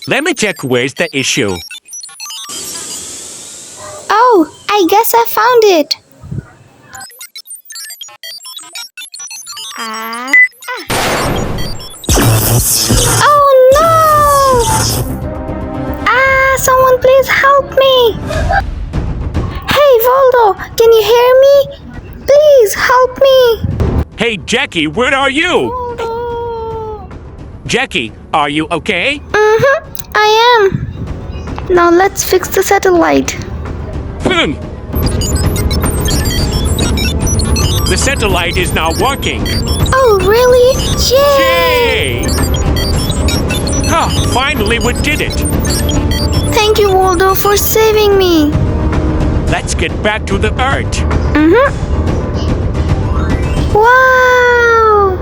Let me check where's the issue. Oh, I guess I found it. Oh no! Someone please help me. Hey, Voldo, can you hear me? Please help me. Hey, Jackie, where are you? Voldo. Jackie, are you okay? I am. Now let's fix the satellite. The satellite is now working. Oh, really? Yay! Yay! Ah, finally we did it. Thank you, Voldo, for saving me. Let's get back to the Earth. Wow!